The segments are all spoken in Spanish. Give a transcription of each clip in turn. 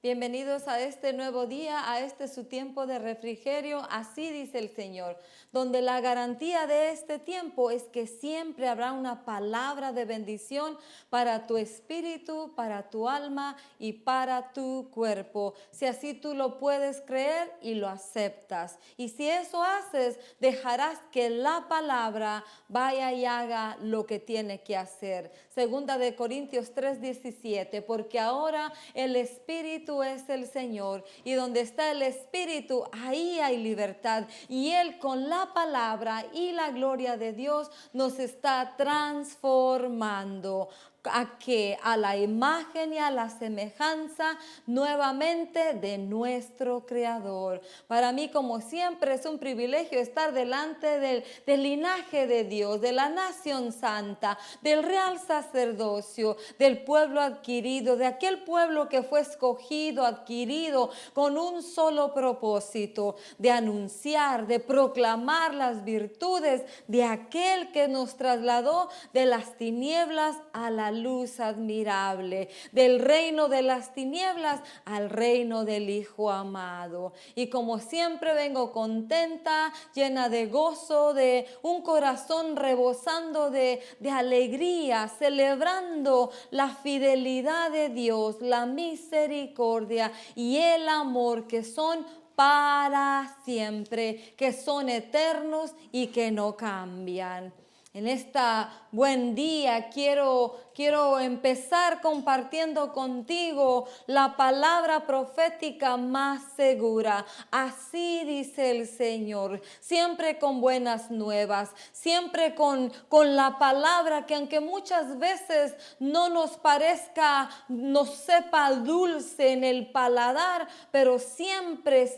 Bienvenidos a este nuevo día, a este su tiempo de refrigerio, así dice el Señor, donde la garantía de este tiempo es que siempre habrá una palabra de bendición para tu espíritu, para tu alma y para tu cuerpo. Si así tú lo puedes creer y lo aceptas. Y si eso haces, dejarás que la palabra vaya y haga lo que tiene que hacer. Segunda de Corintios 3:17, porque ahora el Espíritu es el Señor, y donde está el Espíritu, ahí hay libertad, y Él con la palabra y la gloria de Dios nos está transformando. ¿A qué? A la imagen y a la semejanza nuevamente de nuestro Creador. Para mí, como siempre, es un privilegio estar delante del linaje de Dios, de la nación santa, del real sacerdocio, del pueblo adquirido, de aquel pueblo que fue escogido, adquirido con un solo propósito, de anunciar, de proclamar las virtudes de aquel que nos trasladó de las tinieblas a la luz admirable, del reino de las tinieblas al reino del Hijo amado. Y como siempre vengo contenta, llena de gozo, de un corazón rebosando de alegría, celebrando la fidelidad de Dios, la misericordia y el amor que son para siempre, que son eternos y que no cambian. En este buen día quiero empezar compartiendo contigo la palabra profética más segura. Así dice el Señor, siempre con buenas nuevas, siempre con la palabra que aunque muchas veces no nos parezca, nos sepa dulce en el paladar, pero siempre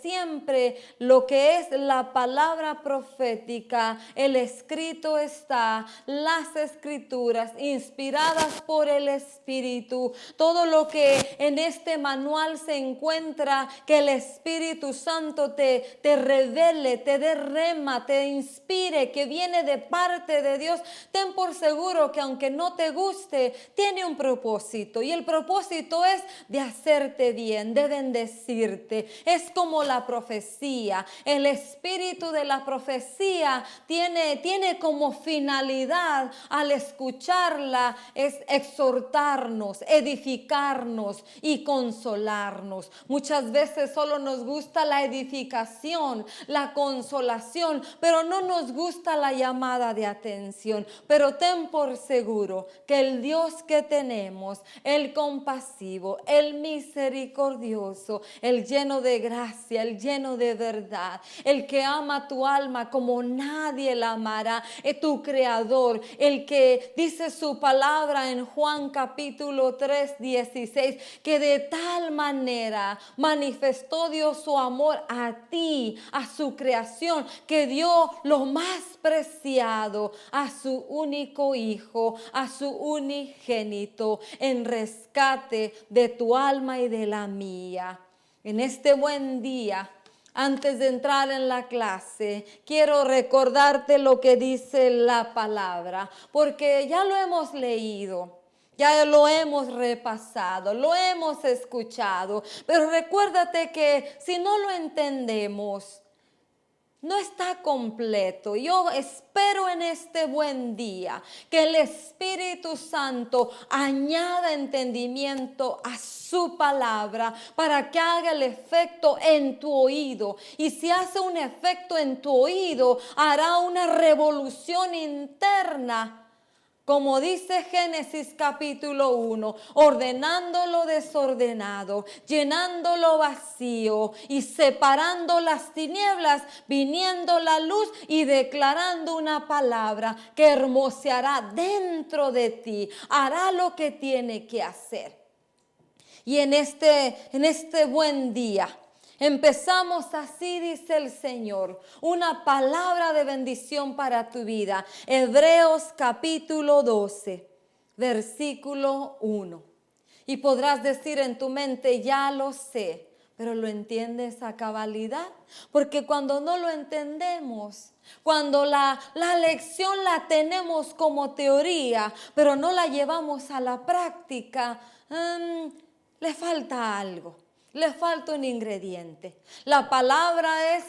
lo que es la palabra profética, el escrito está, las escrituras inspiradas por el Espíritu, todo lo que en este manual se encuentra, que el Espíritu Santo te revele, te dé rema, te inspire, que viene de parte de Dios. Ten por seguro que aunque no te guste, tiene un propósito, y el propósito es de hacerte bien, de bendecirte. Es como la profecía. El espíritu de la profecía tiene como finalidad al escucharla es exhortarnos, edificarnos y consolarnos. Muchas veces solo nos gusta la edificación, la consolación, pero no nos gusta la llamada de atención. Pero ten por seguro que el Dios que tenemos, el compasivo, el misericordioso, el lleno de gracia, el lleno de verdad, el que ama tu alma como nadie la amará, es tu creador, el que dice su palabra en Juan capítulo 3:16, que de tal manera manifestó Dios su amor a ti, a su creación, que dio lo más preciado, a su único hijo, a su unigénito, en rescate de tu alma y de la mía. En este buen día, antes de entrar en la clase, quiero recordarte lo que dice la palabra, porque ya lo hemos leído, ya lo hemos repasado, lo hemos escuchado, pero recuérdate que si no lo entendemos, no está completo. Yo espero en este buen día que el Espíritu Santo añada entendimiento a su palabra para que haga el efecto en tu oído. Y si hace un efecto en tu oído, hará una revolución interna. Como dice Génesis capítulo 1, ordenando lo desordenado, llenando lo vacío y separando las tinieblas, viniendo la luz y declarando una palabra que hermoseará dentro de ti, hará lo que tiene que hacer. Y en este buen día, empezamos así, dice el Señor, una palabra de bendición para tu vida. Hebreos capítulo 12, versículo 1. Y podrás decir en tu mente, ya lo sé, pero ¿lo entiendes a cabalidad? Porque cuando no lo entendemos, cuando la lección la tenemos como teoría, pero no la llevamos a la práctica, le falta algo. Le falta un ingrediente. La palabra es,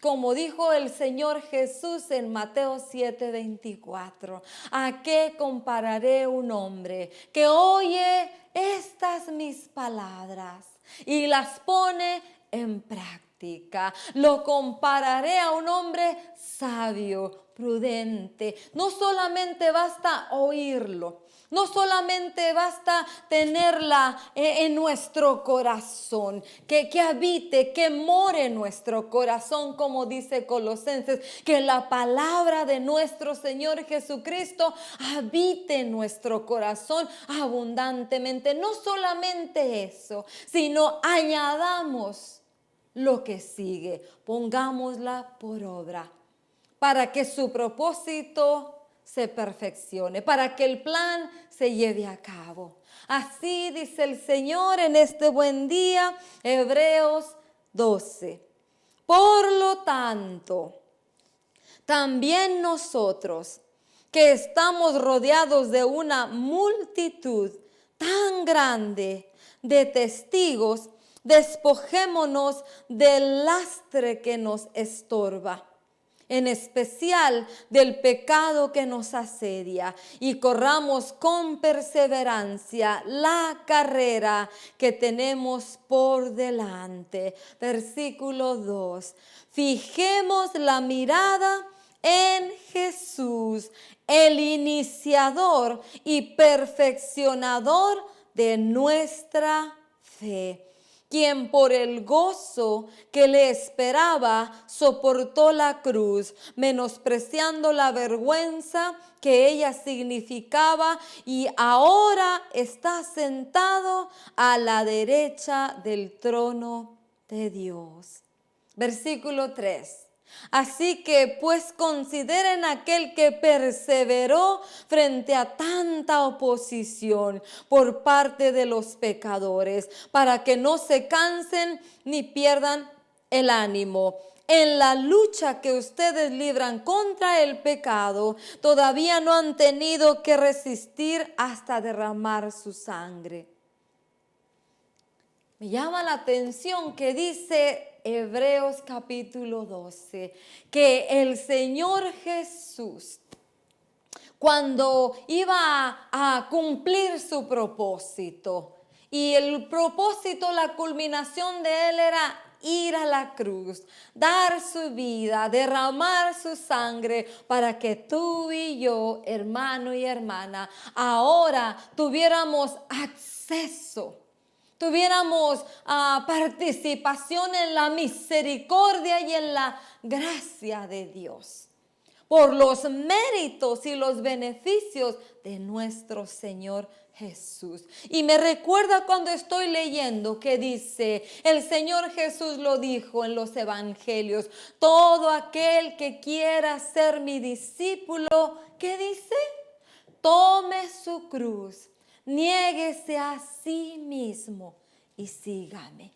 como dijo el Señor Jesús en Mateo 7:24, ¿a qué compararé un hombre que oye estas mis palabras y las pone en práctica? Lo compararé a un hombre sabio, prudente. No solamente basta oírlo. No solamente basta tenerla en nuestro corazón, que habite, que more en nuestro corazón, como dice Colosenses, que la palabra de nuestro Señor Jesucristo habite en nuestro corazón abundantemente. No solamente eso, sino añadamos lo que sigue, pongámosla por obra, para que su propósito se perfeccione, para que el plan se lleve a cabo. Así dice el Señor en este buen día, Hebreos 12. Por lo tanto, también nosotros, que estamos rodeados de una multitud tan grande de testigos, despojémonos del lastre que nos estorba, en especial del pecado que nos asedia, y corramos con perseverancia la carrera que tenemos por delante. Versículo 2. Fijemos la mirada en Jesús, el iniciador y perfeccionador de nuestra fe, quien por el gozo que le esperaba soportó la cruz, menospreciando la vergüenza que ella significaba, y ahora está sentado a la derecha del trono de Dios. Versículo 3. Así que pues consideren aquel que perseveró frente a tanta oposición por parte de los pecadores, para que no se cansen ni pierdan el ánimo. En la lucha que ustedes libran contra el pecado, todavía no han tenido que resistir hasta derramar su sangre. Me llama la atención que dice Hebreos capítulo 12, que el Señor Jesús, cuando iba a cumplir su propósito, y el propósito, la culminación de él era ir a la cruz, dar su vida, derramar su sangre para que tú y yo, hermano y hermana, ahora tuviéramos acceso, tuviéramos participación en la misericordia y en la gracia de Dios, por los méritos y los beneficios de nuestro Señor Jesús. Y me recuerda cuando estoy leyendo que dice, el Señor Jesús lo dijo en los evangelios, todo aquel que quiera ser mi discípulo, ¿qué dice? Tome su cruz, niéguese a sí mismo y sígame.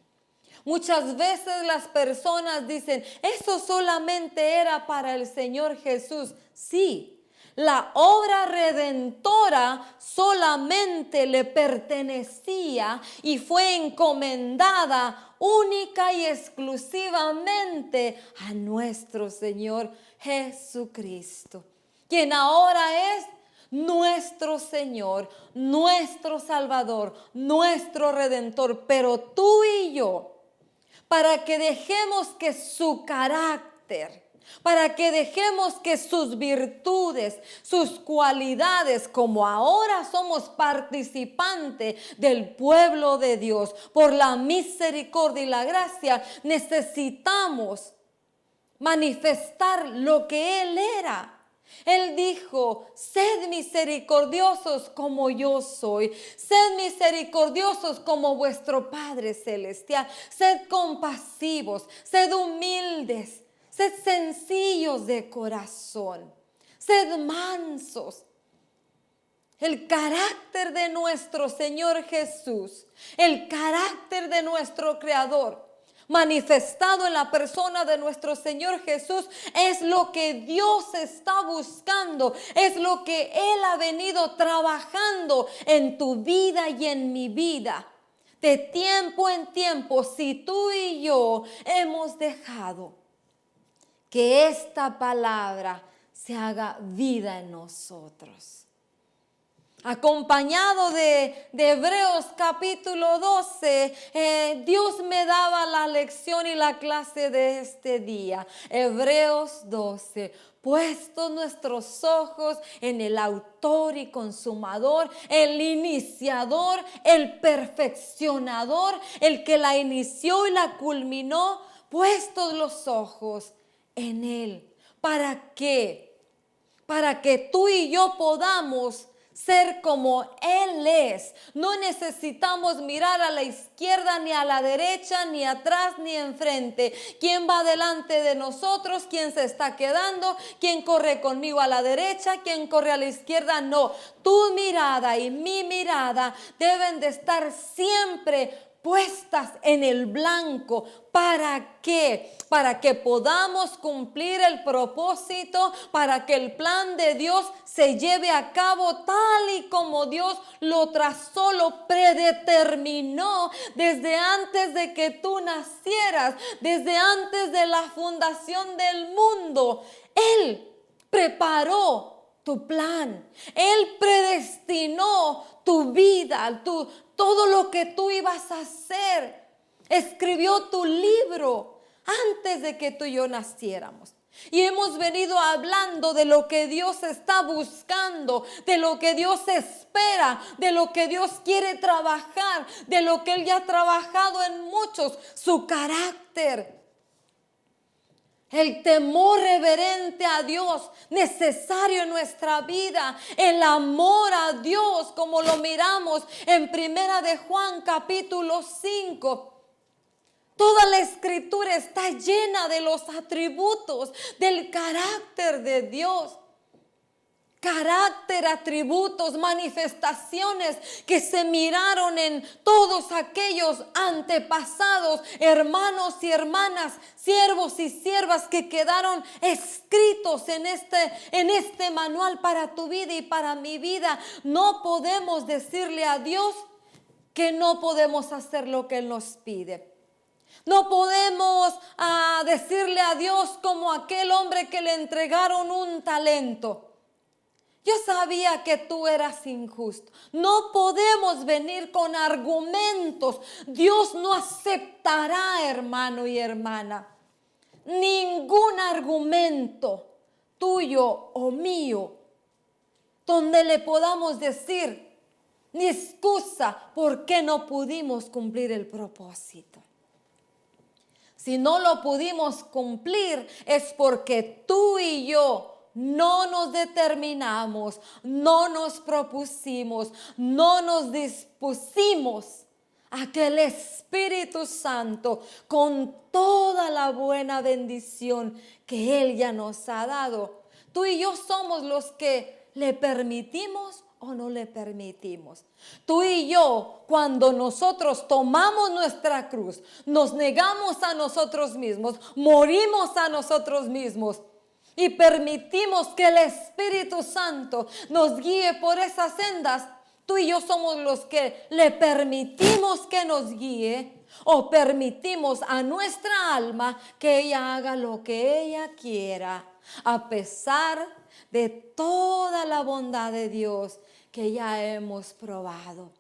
Muchas veces las personas dicen, eso solamente era para el Señor Jesús. Sí, la obra redentora solamente le pertenecía y fue encomendada única y exclusivamente a nuestro Señor Jesucristo, quien ahora es nuestro Señor, nuestro Salvador, nuestro Redentor. Pero tú y yo, para que dejemos que su carácter, para que dejemos que sus virtudes, sus cualidades, como ahora somos participantes del pueblo de Dios, por la misericordia y la gracia, necesitamos manifestar lo que Él era. Él dijo, sed misericordiosos como yo soy, sed misericordiosos como vuestro Padre Celestial, sed compasivos, sed humildes, sed sencillos de corazón, sed mansos. El carácter de nuestro Señor Jesús, el carácter de nuestro Creador, manifestado en la persona de nuestro Señor Jesús, es lo que Dios está buscando, es lo que Él ha venido trabajando en tu vida y en mi vida. de tiempo en tiempo, si tú y yo hemos dejado que esta palabra se haga vida en nosotros. Acompañado de Hebreos capítulo 12, Dios me daba la lección y la clase de este día. Hebreos 12. Puestos nuestros ojos en el autor y consumador, el iniciador, el perfeccionador, el que la inició y la culminó, puestos los ojos en Él. ¿Para qué? Para que tú y yo podamos ser como Él es. No necesitamos mirar a la izquierda, ni a la derecha, ni atrás, ni enfrente. ¿Quién va delante de nosotros? ¿Quién se está quedando? ¿Quién corre conmigo a la derecha? ¿Quién corre a la izquierda? No. Tu mirada y mi mirada deben de estar siempre puestas en el blanco. ¿Para qué? Para que podamos cumplir el propósito, para que el plan de Dios se lleve a cabo tal y como Dios lo trazó, lo predeterminó desde antes de que tú nacieras, desde antes de la fundación del mundo. Él preparó tu plan. Él predestinó tu vida, todo lo que tú ibas a hacer. Escribió tu libro antes de que tú y yo naciéramos. Y hemos venido hablando de lo que Dios está buscando, de lo que Dios espera, de lo que Dios quiere trabajar, de lo que Él ya ha trabajado en muchos, su carácter. El temor reverente a Dios, necesario en nuestra vida. El amor a Dios, como lo miramos en Primera de Juan capítulo 5. Toda la escritura está llena de los atributos del carácter de Dios. Carácter, atributos, manifestaciones que se miraron en todos aquellos antepasados, hermanos y hermanas, siervos y siervas que quedaron escritos en este manual para tu vida y para mi vida. No podemos decirle a Dios que no podemos hacer lo que Él nos pide. No podemos decirle a Dios como aquel hombre que le entregaron un talento. Yo sabía que tú eras injusto. No podemos venir con argumentos. Dios no aceptará, hermano y hermana, ningún argumento tuyo o mío donde le podamos decir ni excusa por qué no pudimos cumplir el propósito. Si no lo pudimos cumplir es porque tú y yo no nos determinamos, no nos propusimos, no nos dispusimos a que el Espíritu Santo, con toda la buena bendición que Él ya nos ha dado, tú y yo somos los que le permitimos o no le permitimos. Tú y yo, cuando nosotros tomamos nuestra cruz, nos negamos a nosotros mismos, morimos a nosotros mismos, y permitimos que el Espíritu Santo nos guíe por esas sendas, tú y yo somos los que le permitimos que nos guíe o permitimos a nuestra alma que ella haga lo que ella quiera, a pesar de toda la bondad de Dios que ya hemos probado.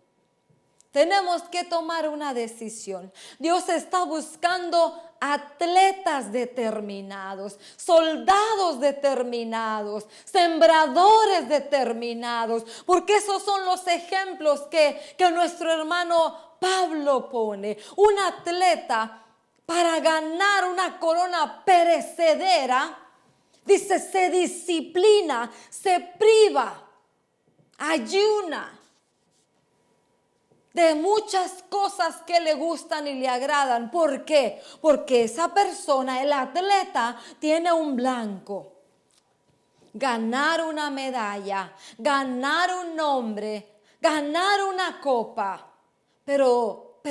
Tenemos que tomar una decisión. Dios está buscando atletas determinados, soldados determinados, sembradores determinados, porque esos son los ejemplos que nuestro hermano Pablo pone. Un atleta, para ganar una corona perecedera, dice, se disciplina, se priva, ayuna de muchas cosas que le gustan y le agradan. ¿Por qué? Porque esa persona, el atleta, tiene un blanco. Ganar una medalla, ganar un nombre, ganar una copa. Pero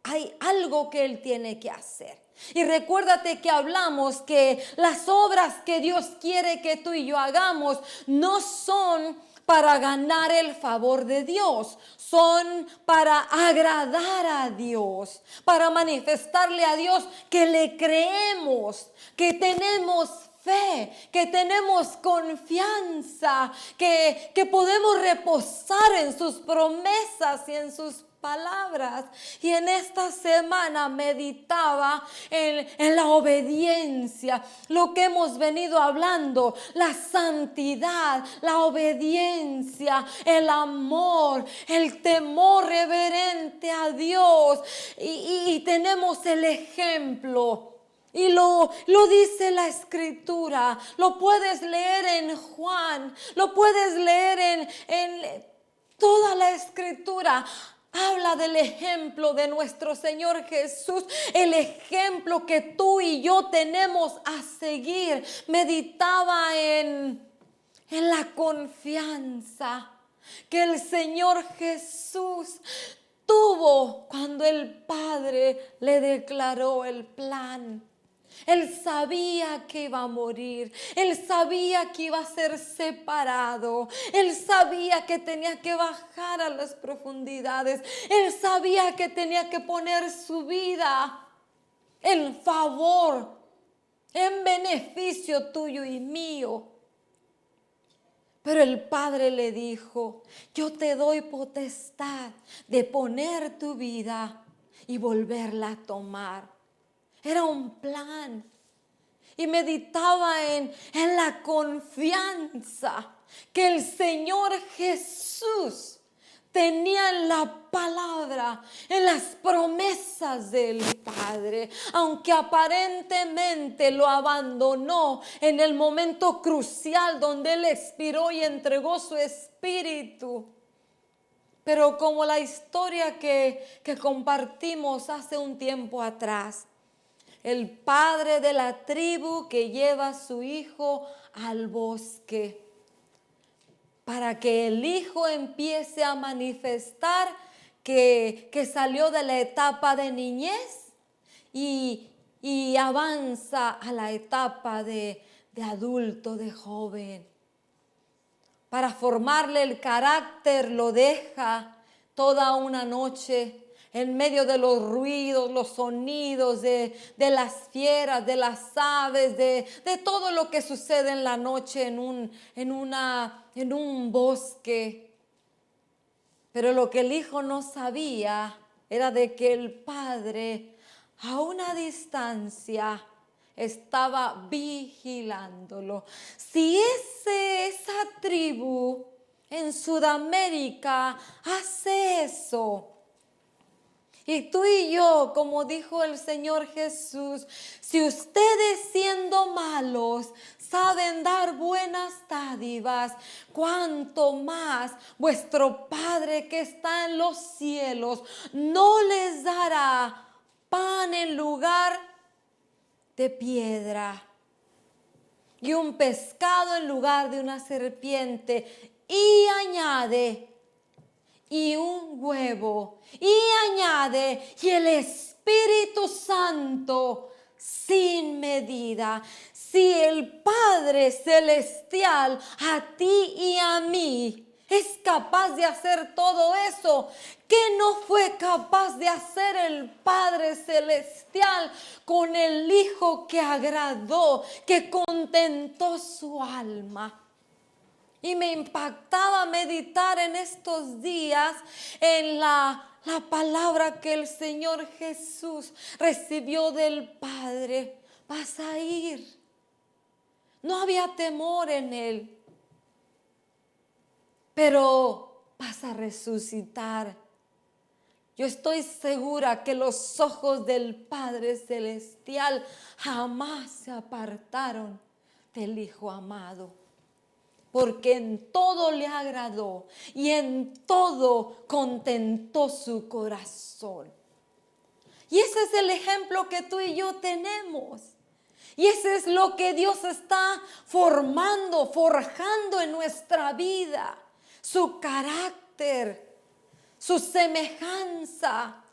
hay algo que él tiene que hacer. Y recuérdate que hablamos que las obras que Dios quiere que tú y yo hagamos no son para ganar el favor de Dios, son para agradar a Dios, para manifestarle a Dios que le creemos, que tenemos fe, que tenemos confianza, que podemos reposar en sus promesas y en sus palabras. Y en esta semana meditaba en la obediencia, lo que hemos venido hablando, la santidad, la obediencia, el amor, el temor reverente a Dios. Y tenemos el ejemplo. Y lo dice la Escritura, lo puedes leer en Juan, lo puedes leer en toda la Escritura. Habla del ejemplo de nuestro Señor Jesús, el ejemplo que tú y yo tenemos a seguir. Meditaba en la confianza que el Señor Jesús tuvo cuando el Padre le declaró el plan. Él sabía que iba a morir, él sabía que iba a ser separado, él sabía que tenía que bajar a las profundidades, él sabía que tenía que poner su vida en favor, en beneficio tuyo y mío. Pero el Padre le dijo: yo te doy potestad de poner tu vida y volverla a tomar. Era un plan. Y meditaba en la confianza que el Señor Jesús tenía en la palabra, en las promesas del Padre. Aunque aparentemente lo abandonó en el momento crucial donde Él expiró y entregó su espíritu. Pero como la historia que compartimos hace un tiempo atrás, el padre de la tribu que lleva a su hijo al bosque para que el hijo empiece a manifestar que salió de la etapa de niñez y avanza a la etapa de adulto, de joven. Para formarle el carácter lo deja toda una noche en medio de los ruidos, los sonidos de las fieras, de las aves, de todo lo que sucede en la noche en un bosque. Pero lo que el hijo no sabía era de que el padre a una distancia estaba vigilándolo. Si esa tribu en Sudamérica hace eso, y tú y yo, como dijo el Señor Jesús, si ustedes siendo malos saben dar buenas dádivas, cuánto más vuestro Padre que está en los cielos no les dará pan en lugar de piedra y un pescado en lugar de una serpiente. Y añade, y un huevo, y añade, y el Espíritu Santo sin medida. Si el Padre Celestial a ti y a mí es capaz de hacer todo eso, ¿qué no fue capaz de hacer el Padre Celestial con el Hijo que agradó, que contentó su alma? Y me impactaba meditar en estos días en la palabra que el Señor Jesús recibió del Padre. Vas a ir. No había temor en Él, pero vas a resucitar. Yo estoy segura que los ojos del Padre Celestial jamás se apartaron del Hijo amado, porque en todo le agradó y en todo contentó su corazón. Y ese es el ejemplo que tú y yo tenemos. Y ese es lo que Dios está formando, forjando en nuestra vida. Su carácter, su semejanza,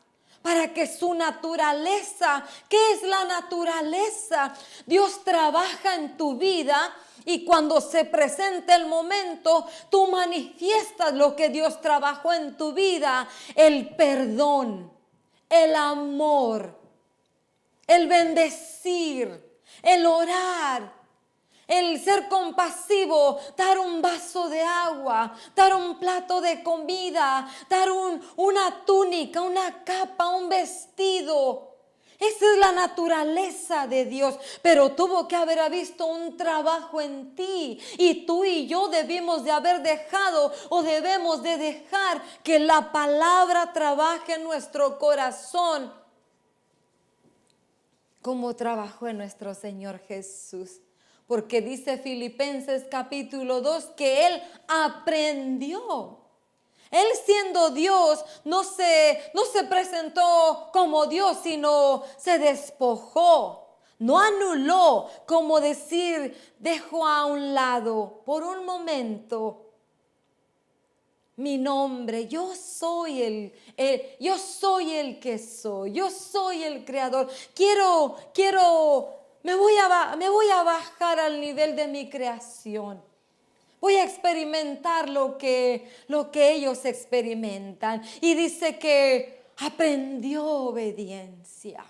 para que su naturaleza, ¿qué es la naturaleza? Dios trabaja en tu vida y cuando se presenta el momento, tú manifiestas lo que Dios trabajó en tu vida: el perdón, el amor, el bendecir, el orar, el ser compasivo, dar un vaso de agua, dar un plato de comida, dar una túnica, una capa, un vestido. Esa es la naturaleza de Dios, pero tuvo que haber visto un trabajo en ti, y tú y yo debimos de haber dejado, o debemos de dejar que la palabra trabaje en nuestro corazón, como trabajó en nuestro Señor Jesús. Porque dice Filipenses capítulo 2 que Él aprendió. Él, siendo Dios, no se presentó como Dios, sino se despojó. No anuló, como decir, dejó a un lado por un momento mi nombre. Yo soy el que soy. Yo soy el creador. Me voy a bajar al nivel de mi creación. Voy a experimentar lo que ellos experimentan. Y dice que aprendió obediencia.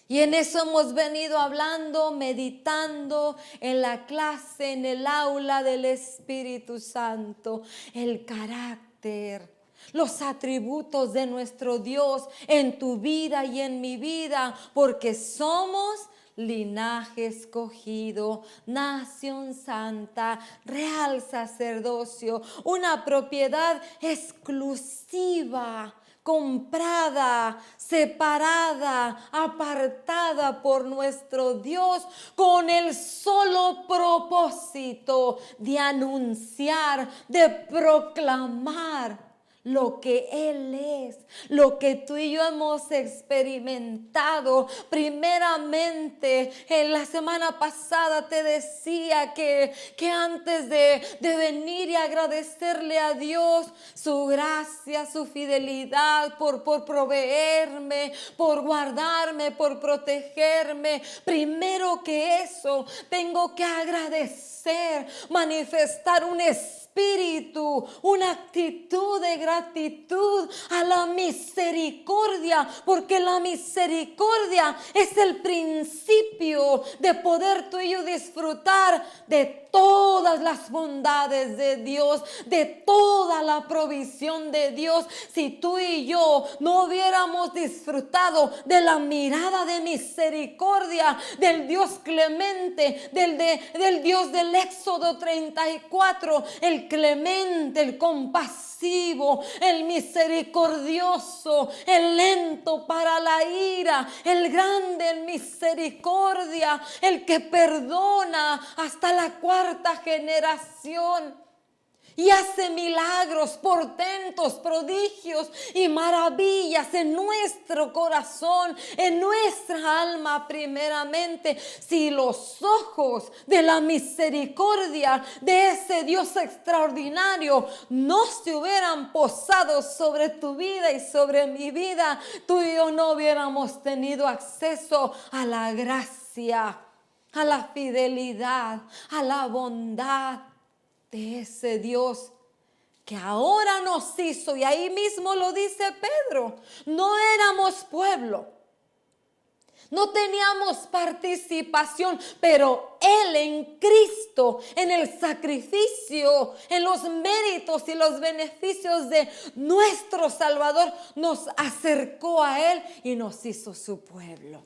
Y en eso hemos venido hablando, meditando en la clase, en el aula del Espíritu Santo, el carácter, los atributos de nuestro Dios en tu vida y en mi vida, porque somos linaje escogido, nación santa, real sacerdocio, una propiedad exclusiva, comprada, separada, apartada por nuestro Dios, con el solo propósito de anunciar, de proclamar lo que Él es, lo que tú y yo hemos experimentado. Primeramente, en la semana pasada te decía que antes de venir y agradecerle a Dios su gracia, su fidelidad, por proveerme, por guardarme, por protegerme, primero que eso, tengo que agradecer, manifestar un espíritu, una actitud de gratitud a la misericordia, porque la misericordia es el principio de poder tú y yo disfrutar de todas las bondades de Dios, de toda la provisión de Dios. Si tú y yo no hubiéramos disfrutado de la mirada de misericordia del Dios clemente, del Dios del Éxodo 34, el clemente, el compasivo, el misericordioso, el lento para la ira, el grande en misericordia, el que perdona hasta la cuarta generación y hace milagros, portentos, prodigios y maravillas en nuestro corazón, en nuestra alma primeramente. Si los ojos de la misericordia de ese Dios extraordinario no se hubieran posado sobre tu vida y sobre mi vida, tú y yo no hubiéramos tenido acceso a la gracia, a la fidelidad, a la bondad de ese Dios que ahora nos hizo. Y ahí mismo lo dice Pedro: no éramos pueblo, no teníamos participación, pero Él en Cristo, en el sacrificio, en los méritos y los beneficios de nuestro Salvador, nos acercó a Él y nos hizo su pueblo.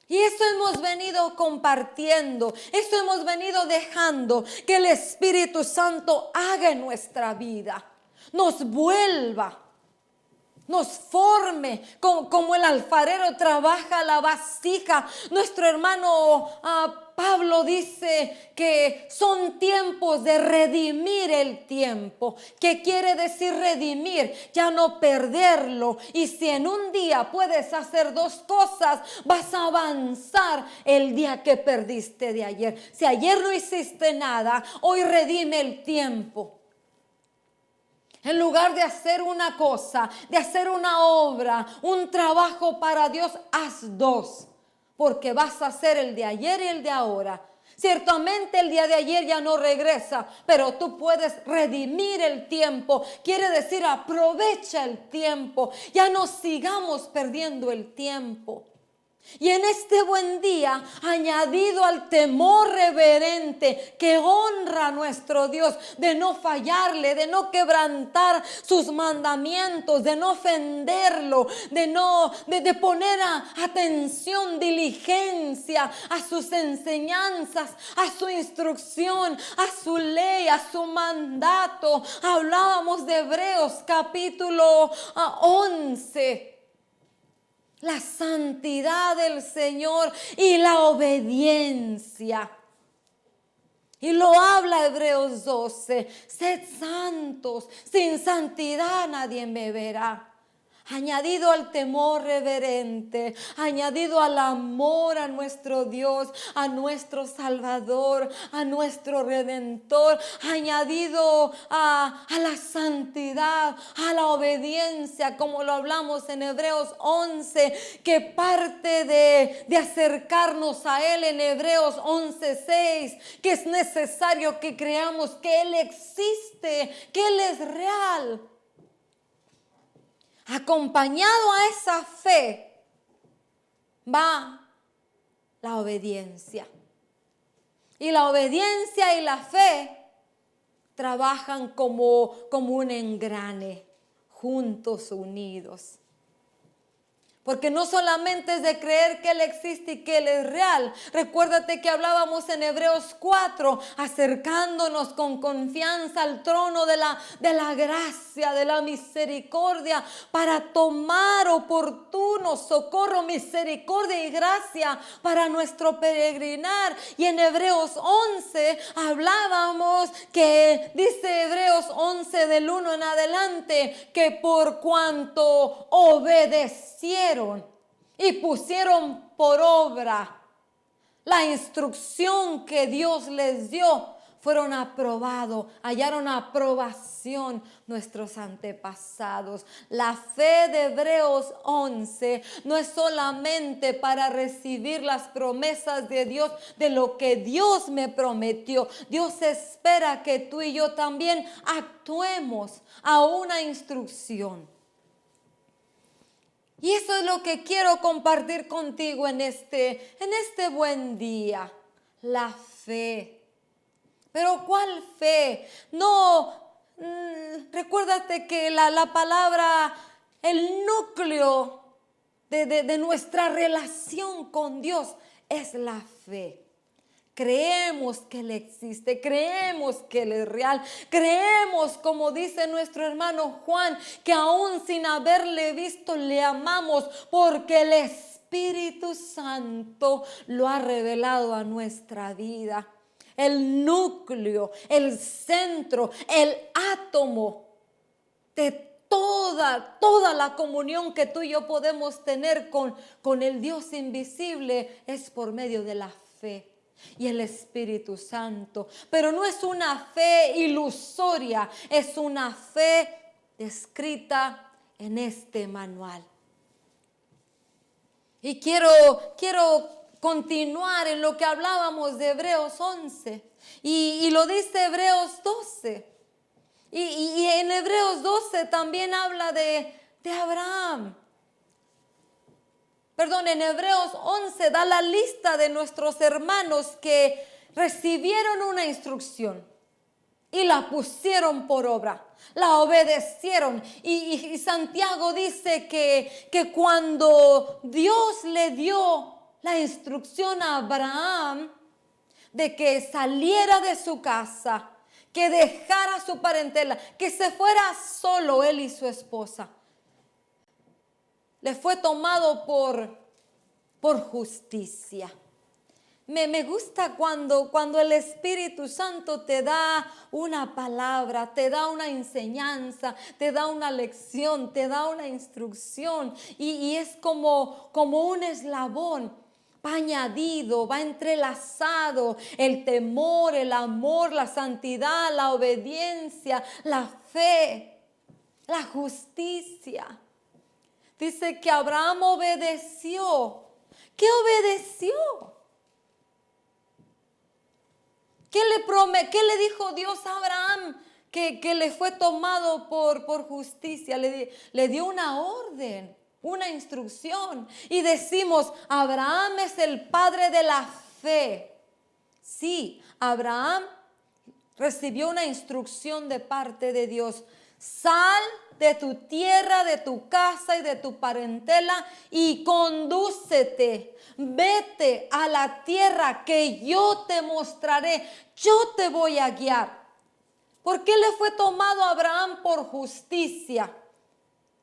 Y eso hemos venido compartiendo, eso hemos venido dejando que el Espíritu Santo haga en nuestra vida, nos vuelva, nos forme como el alfarero trabaja la vasija. Nuestro hermano Pablo dice que son tiempos de redimir el tiempo. ¿Qué quiere decir redimir? Ya no perderlo. Y si en un día puedes hacer dos cosas, vas a avanzar el día que perdiste de ayer. Si ayer no hiciste nada, hoy redime el tiempo. En lugar de hacer una cosa, de hacer una obra, un trabajo para Dios, haz dos. Porque vas a hacer el de ayer y el de ahora. Ciertamente el día de ayer ya no regresa, pero tú puedes redimir el tiempo. Quiere decir, aprovecha el tiempo. Ya no sigamos perdiendo el tiempo. Y en este buen día, añadido al temor reverente que honra a nuestro Dios, de no fallarle, de no quebrantar sus mandamientos, de no ofenderlo, de poner atención, diligencia a sus enseñanzas, a su instrucción, a su ley, a su mandato. Hablábamos de Hebreos capítulo 11. La santidad del Señor y la obediencia. Y lo habla Hebreos 12. Sed santos, sin santidad nadie me verá. Añadido al temor reverente, añadido al amor a nuestro Dios, a nuestro Salvador, a nuestro Redentor, añadido a la santidad, a la obediencia, como lo hablamos en Hebreos 11, que parte de acercarnos a Él en Hebreos 11:6, que es necesario que creamos que Él existe, que Él es real. Acompañado a esa fe va la obediencia. Y la obediencia y la fe trabajan como un engrane, juntos, unidos. Porque no solamente es de creer que Él existe y que Él es real. Recuérdate que hablábamos en Hebreos 4, acercándonos con confianza al trono de la gracia, de la misericordia, para tomar oportuno socorro, misericordia y gracia para nuestro peregrinar. Y en Hebreos 11 hablábamos que dice Hebreos 11 del 1 en adelante, que por cuanto obedecieron y pusieron por obra la instrucción que Dios les dio, fueron aprobados, hallaron aprobación nuestros antepasados. La fe de Hebreos 11 no es solamente para recibir las promesas de Dios, de lo que Dios me prometió. Dios espera que tú y yo también actuemos a una instrucción. Y eso es lo que quiero compartir contigo en este buen día. La fe. Pero ¿cuál fe? No, recuérdate que la palabra, el núcleo de nuestra relación con Dios es la fe. Creemos que Él existe, creemos que Él es real, creemos, como dice nuestro hermano Juan, que aún sin haberle visto le amamos porque el Espíritu Santo lo ha revelado a nuestra vida. El núcleo, el centro, el átomo de toda la comunión que tú y yo podemos tener con el Dios invisible es por medio de la fe y el Espíritu Santo. Pero no es una fe ilusoria, es una fe descrita en este manual. Y quiero continuar en lo que hablábamos de Hebreos 11. Y lo dice Hebreos 12. Y en Hebreos 12 también habla de Abraham. Perdón, en Hebreos 11 da la lista de nuestros hermanos que recibieron una instrucción y la pusieron por obra, la obedecieron. Y Santiago dice que cuando Dios le dio la instrucción a Abraham de que saliera de su casa, que dejara su parentela, que se fuera solo él y su esposa, le fue tomado por justicia. Me gusta cuando el Espíritu Santo te da una palabra, te da una enseñanza, te da una lección, te da una instrucción y es como un eslabón. Va añadido, va entrelazado el temor, el amor, la santidad, la obediencia, la fe. la justicia. Dice que Abraham obedeció. ¿Qué obedeció? ¿Qué le dijo Dios a Abraham que le fue tomado por justicia? Le dio una orden, una instrucción. Y decimos, Abraham es el padre de la fe. Sí, Abraham recibió una instrucción de parte de Dios. Sal de tu tierra, de tu casa y de tu parentela y condúcete. Vete a la tierra que yo te mostraré. Yo te voy a guiar. ¿Por qué le fue tomado a Abraham por justicia?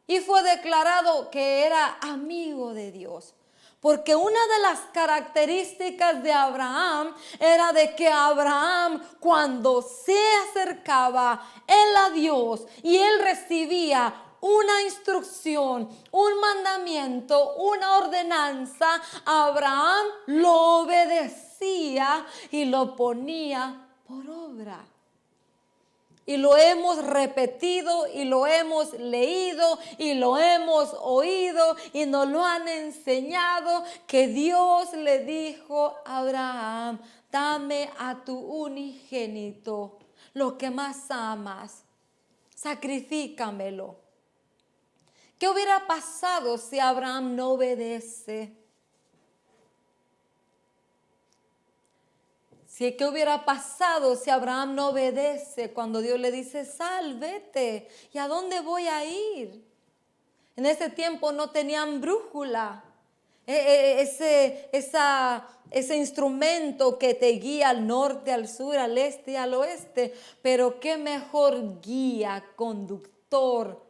Y fue declarado que era amigo de Dios. Porque una de las características de Abraham era de que Abraham, cuando se acercaba él a Dios y él recibía una instrucción, un mandamiento, una ordenanza, Abraham lo obedecía y lo ponía por obra. Y lo hemos repetido y lo hemos leído y lo hemos oído y nos lo han enseñado que Dios le dijo a Abraham, dame a tu unigénito, lo que más amas, sacrifícamelo. ¿Qué hubiera pasado si Abraham no obedece? ¿Qué hubiera pasado si Abraham no obedece cuando Dios le dice, sal, vete? ¿Y a dónde voy a ir? En ese tiempo no tenían brújula. Ese instrumento que te guía al norte, al sur, al este y al oeste. Pero qué mejor guía, conductor,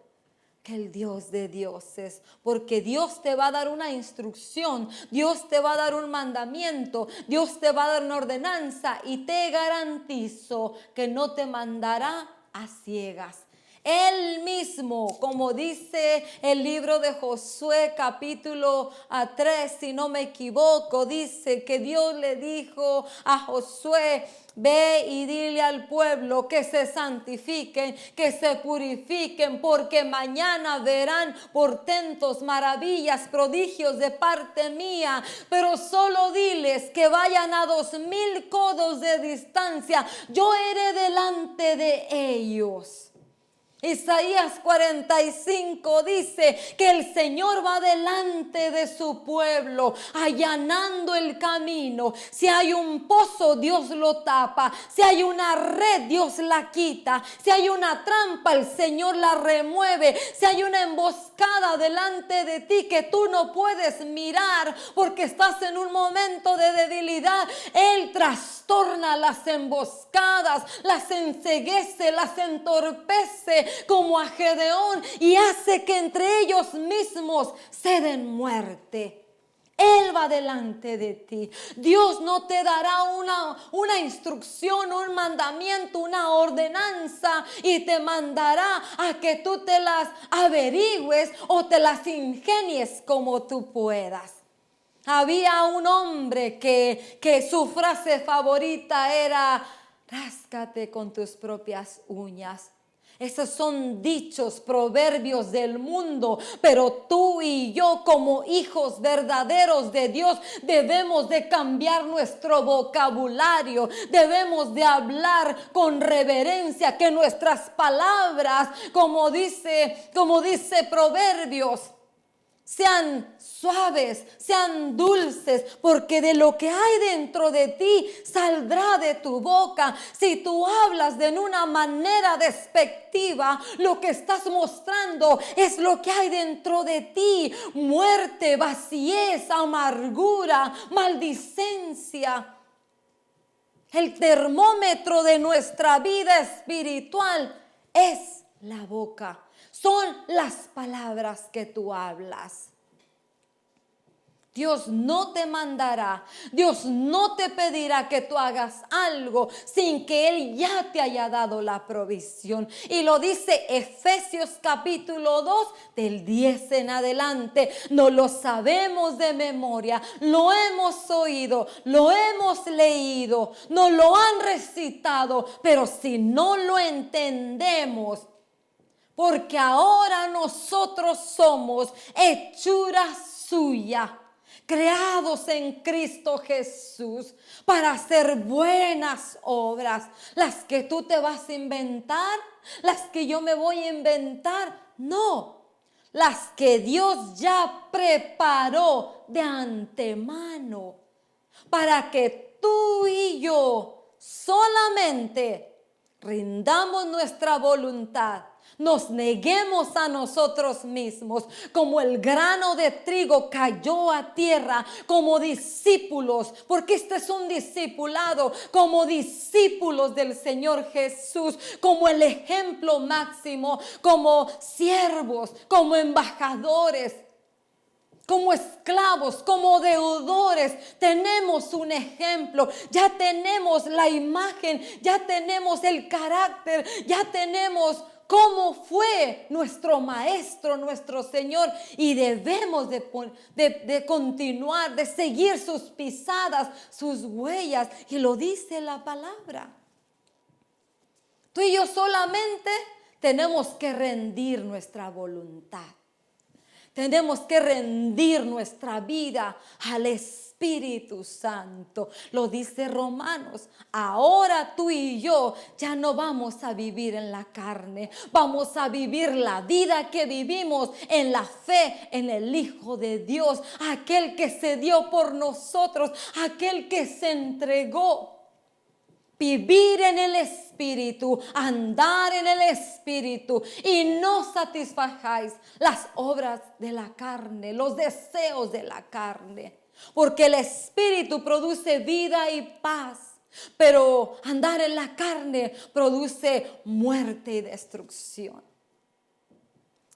que el Dios de dioses, porque Dios te va a dar una instrucción, Dios te va a dar un mandamiento, Dios te va a dar una ordenanza y te garantizo que no te mandará a ciegas. Él mismo, como dice el libro de Josué capítulo 3, si no me equivoco, dice que Dios le dijo a Josué, ve y dile al pueblo que se santifiquen, que se purifiquen, porque mañana verán portentos, maravillas, prodigios de parte mía. Pero solo diles que vayan a 2000 codos de distancia. Yo iré delante de ellos. Isaías 45 dice que el Señor va delante de su pueblo, allanando el camino. Si hay un pozo, Dios lo tapa. Si hay una red, Dios la quita. Si hay una trampa, el Señor la remueve. Si hay una emboscada delante de ti que tú no puedes mirar porque estás en un momento de debilidad, Él trastorna las emboscadas, las enceguece, las entorpece como a Gedeón y hace que entre ellos mismos se den muerte. Él va delante de ti. Dios no te dará una instrucción, un mandamiento, una ordenanza y te mandará a que tú te las averigües o te las ingenies como tú puedas. Había un hombre que su frase favorita era, ráscate con tus propias uñas. Esos son dichos, proverbios del mundo, pero tú y yo como hijos verdaderos de Dios debemos de cambiar nuestro vocabulario, debemos de hablar con reverencia, que nuestras palabras, como dice Proverbios, sean suaves, sean dulces, porque de lo que hay dentro de ti saldrá de tu boca. Si tú hablas de una manera despectiva, lo que estás mostrando es lo que hay dentro de ti: muerte, vacíez, amargura, maldicencia. El termómetro de nuestra vida espiritual es la boca. Son las palabras que tú hablas. Dios no te mandará, Dios no te pedirá que tú hagas algo sin que Él ya te haya dado la provisión. Y lo dice Efesios capítulo 2 del 10 en adelante. No lo sabemos de memoria, lo hemos oído, lo hemos leído, nos lo han recitado, pero si no lo entendemos, porque ahora nosotros somos hechura suya, creados en Cristo Jesús para hacer buenas obras, las que tú te vas a inventar, las que yo me voy a inventar, no, las que Dios ya preparó de antemano para que tú y yo solamente rindamos nuestra voluntad, nos neguemos a nosotros mismos, como el grano de trigo cayó a tierra, como discípulos, porque este es un discipulado, como discípulos del Señor Jesús, como el ejemplo máximo, como siervos, como embajadores, como esclavos, como deudores. Tenemos un ejemplo, ya tenemos la imagen, ya tenemos el carácter, ya tenemos cómo fue nuestro maestro, nuestro Señor, y debemos de continuar, de seguir sus pisadas, sus huellas, y lo dice la palabra. Tú y yo solamente tenemos que rendir nuestra voluntad. Tenemos que rendir nuestra vida al Espíritu Santo. Lo dice Romanos. Ahora tú y yo ya no vamos a vivir en la carne. Vamos a vivir la vida que vivimos en la fe en el Hijo de Dios. Aquel que se dio por nosotros. Aquel que se entregó. Vivir en el Espíritu, andar en el Espíritu, y no satisfajáis las obras de la carne, los deseos de la carne, porque el Espíritu produce vida y paz, pero andar en la carne produce muerte y destrucción.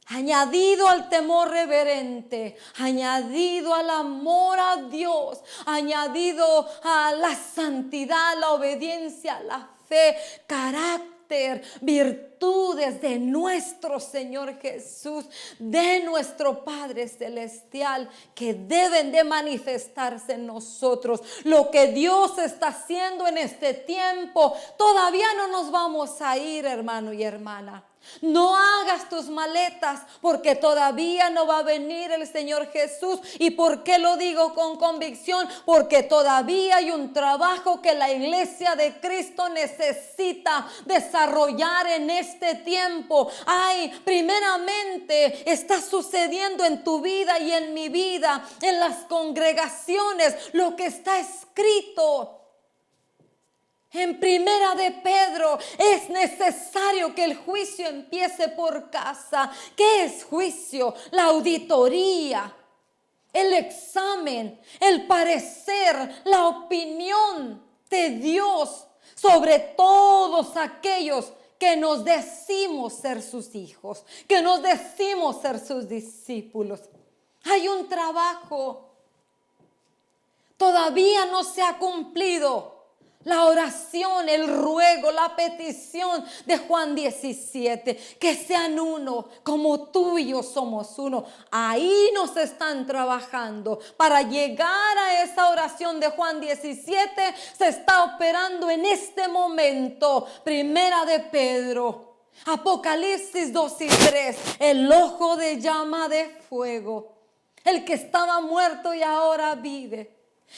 Añadido al temor reverente, añadido al amor a Dios, añadido a la santidad, la obediencia, la fe, carácter, virtudes de nuestro Señor Jesús, de nuestro Padre Celestial, que deben de manifestarse en nosotros. Lo que Dios está haciendo en este tiempo, todavía no nos vamos a ir, hermano y hermana. No hagas tus maletas, porque todavía no va a venir el Señor Jesús. ¿Y por qué lo digo con convicción? Porque todavía hay un trabajo que la iglesia de Cristo necesita desarrollar en este tiempo. Primeramente está sucediendo en tu vida y en mi vida, en las congregaciones, lo que está escrito en Primera de Pedro. Es necesario que el juicio empiece por casa. ¿Qué es juicio? La auditoría, el examen, el parecer, la opinión de Dios sobre todos aquellos que nos decimos ser sus hijos, que nos decimos ser sus discípulos. Hay un trabajo. Todavía no se ha cumplido la oración, el ruego, la petición de Juan 17, que sean uno, como tú y yo somos uno. Ahí nos están trabajando. Para llegar a esa oración de Juan 17, se está operando en este momento. Primera de Pedro, Apocalipsis 2 y 3, el ojo de llama de fuego, el que estaba muerto y ahora vive.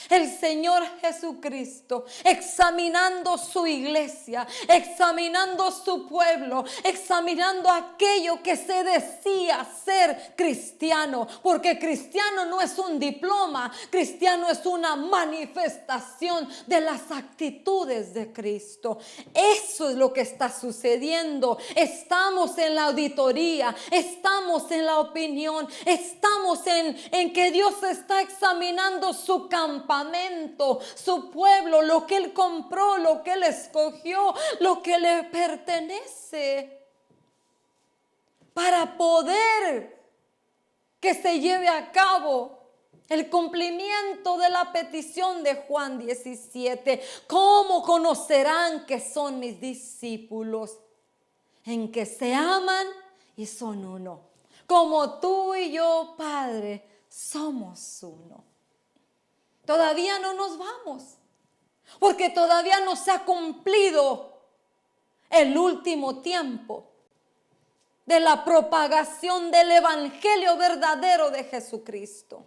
El Señor Jesucristo examinando su iglesia, examinando su pueblo, examinando aquello que se decía ser cristiano, porque cristiano no es un diploma, cristiano es una manifestación de las actitudes de Cristo. Eso es lo que está sucediendo. Estamos en la auditoría, estamos en la opinión, estamos en que Dios está examinando su campamento, su pueblo, lo que Él compró, lo que Él escogió, lo que le pertenece, para poder que se lleve a cabo el cumplimiento de la petición de Juan 17. ¿Cómo conocerán que son mis discípulos? En que se aman y son uno. Como tú y yo, Padre, somos uno. Todavía no nos vamos, porque todavía no se ha cumplido el último tiempo. de la propagación del evangelio verdadero de Jesucristo.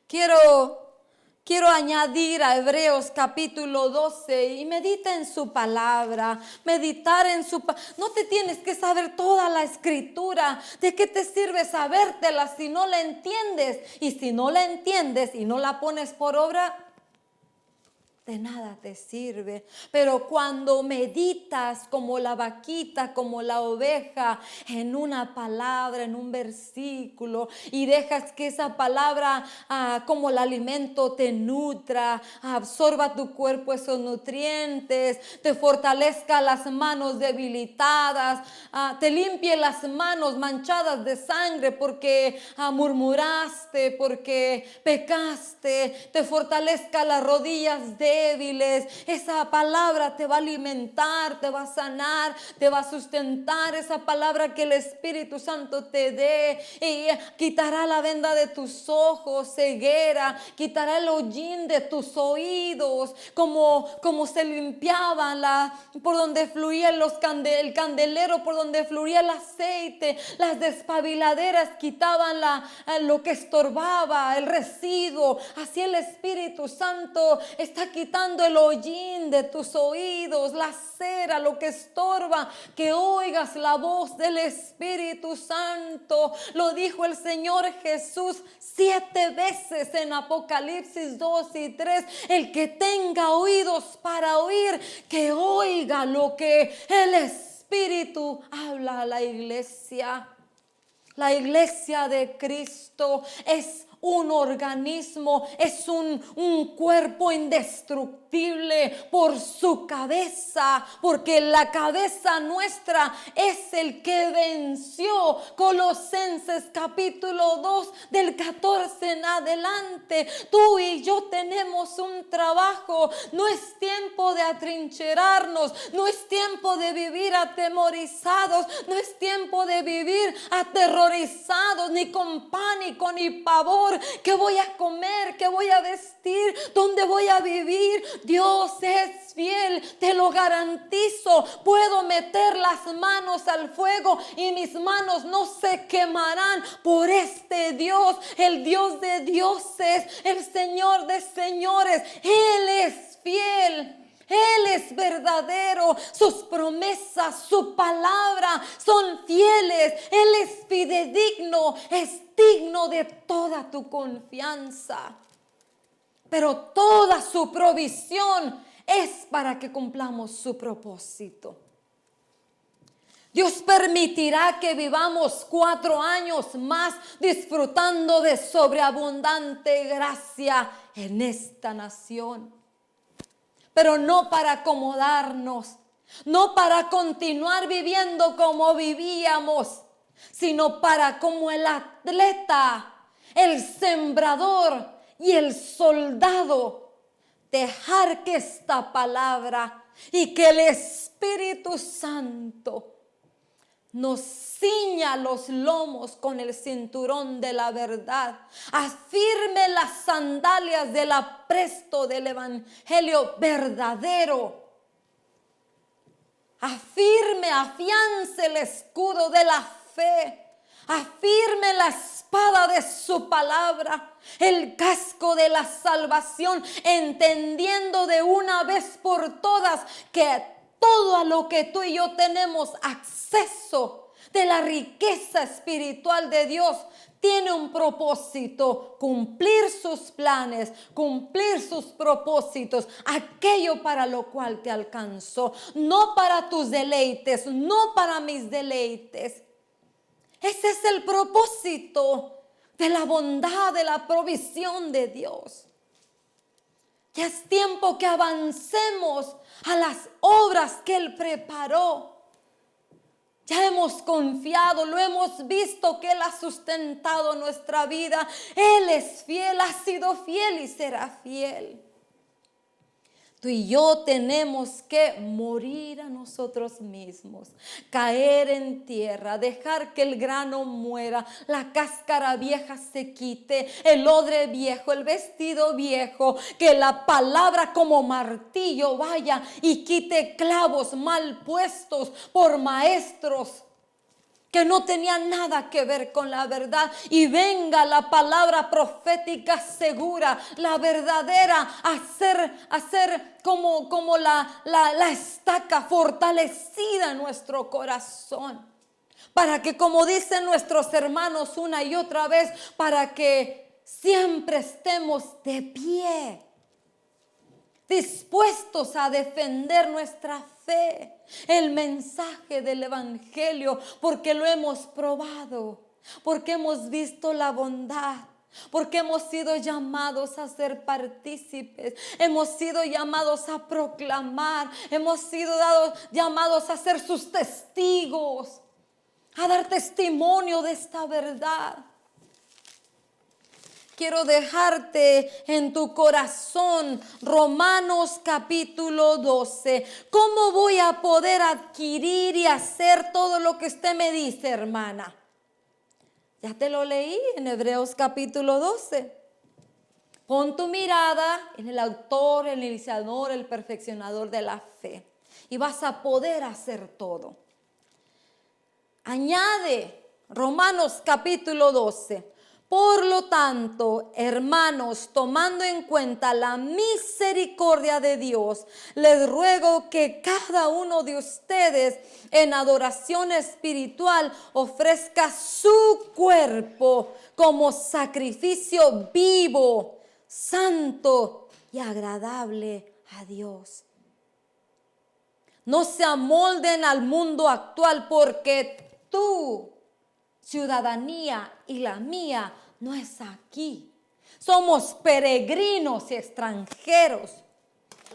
Quiero añadir a Hebreos capítulo 12 y medita en su palabra, meditar en su palabra. No te tienes que saber toda la escritura. ¿De qué te sirve sabértela si no la entiendes? Y si no la entiendes y no la pones por obra, de nada te sirve. Pero cuando meditas como la vaquita, como la oveja, en una palabra, en un versículo, y dejas que esa palabra como el alimento te nutra, absorba tu cuerpo esos nutrientes, te fortalezca las manos debilitadas, te limpie las manos manchadas de sangre porque murmuraste, porque pecaste, te fortalezca las rodillas débiles. Esa palabra te va a alimentar, te va a sanar, te va a sustentar. Esa palabra que el Espíritu Santo te dé y quitará la venda de tus ojos, ceguera, quitará el hollín de tus oídos, como se limpiaban por donde fluía el candelero, por donde fluía el aceite, las despabiladeras quitaban lo que estorbaba, el residuo. Así el Espíritu Santo está quitando el hollín de tus oídos, la cera, lo que estorba, que oigas la voz del Espíritu Santo. Lo dijo el Señor Jesús 7 veces en Apocalipsis 2 y 3. El que tenga oídos para oír, que oiga lo que el Espíritu habla a la iglesia. La iglesia de Cristo es un organismo, es un cuerpo indestructible por su cabeza, porque la cabeza nuestra es el que venció. Colosenses capítulo 2 del 14 en adelante. Tú y yo tenemos un trabajo. No es tiempo de atrincherarnos, no es tiempo de vivir atemorizados, no es tiempo de vivir aterrorizados, ni con pánico ni pavor. ¿Qué voy a comer? ¿Qué voy a vestir? ¿Dónde voy a vivir? Dios es fiel, te lo garantizo. Puedo meter las manos al fuego y mis manos no se quemarán por este Dios, el Dios de dioses, el Señor de señores. Él es fiel. Él es verdadero, sus promesas, su palabra son fieles. Él es fidedigno, es digno de toda tu confianza. Pero toda su provisión es para que cumplamos su propósito. Dios permitirá que vivamos 4 años más disfrutando de sobreabundante gracia en esta nación. Pero no para acomodarnos, no para continuar viviendo como vivíamos, sino para, como el atleta, el sembrador y el soldado, dejar que esta palabra y que el Espíritu Santo nos ciña los lomos con el cinturón de la verdad, afirme las sandalias del apresto del evangelio verdadero, afiance el escudo de la fe, afirme la espada de su palabra, el casco de la salvación, entendiendo de una vez por todas que todo a lo que tú y yo tenemos acceso de la riqueza espiritual de Dios tiene un propósito: cumplir sus planes, cumplir sus propósitos, aquello para lo cual te alcanzó, no para tus deleites, no para mis deleites. Ese es el propósito de la bondad, de la provisión de Dios. Ya es tiempo que avancemos a las obras que Él preparó. Ya hemos confiado, lo hemos visto que Él ha sustentado nuestra vida. Él es fiel, ha sido fiel y será fiel. Tú y yo tenemos que morir a nosotros mismos, caer en tierra, dejar que el grano muera, la cáscara vieja se quite, el odre viejo, el vestido viejo, que la palabra como martillo vaya y quite clavos mal puestos por maestros que no tenía nada que ver con la verdad, y venga la palabra profética segura, la verdadera, a ser como la estaca fortalecida en nuestro corazón, para que, como dicen nuestros hermanos una y otra vez, para que siempre estemos de pie, dispuestos a defender nuestra fe, el mensaje del evangelio, porque lo hemos probado, porque hemos visto la bondad, porque hemos sido llamados a ser partícipes, hemos sido llamados a proclamar, hemos sido llamados a ser sus testigos, a dar testimonio de esta verdad. Quiero dejarte en tu corazón Romanos capítulo 12. ¿Cómo voy a poder adquirir y hacer todo lo que usted me dice, hermana? Ya te lo leí en Hebreos capítulo 12. Pon tu mirada en el autor, el iniciador, el perfeccionador de la fe, y vas a poder hacer todo. Añade Romanos capítulo 12. Por lo tanto, hermanos, tomando en cuenta la misericordia de Dios, les ruego que cada uno de ustedes en adoración espiritual ofrezca su cuerpo como sacrificio vivo, santo y agradable a Dios. No se amolden al mundo actual, porque tu ciudadanía y la mía no es aquí. Somos peregrinos y extranjeros.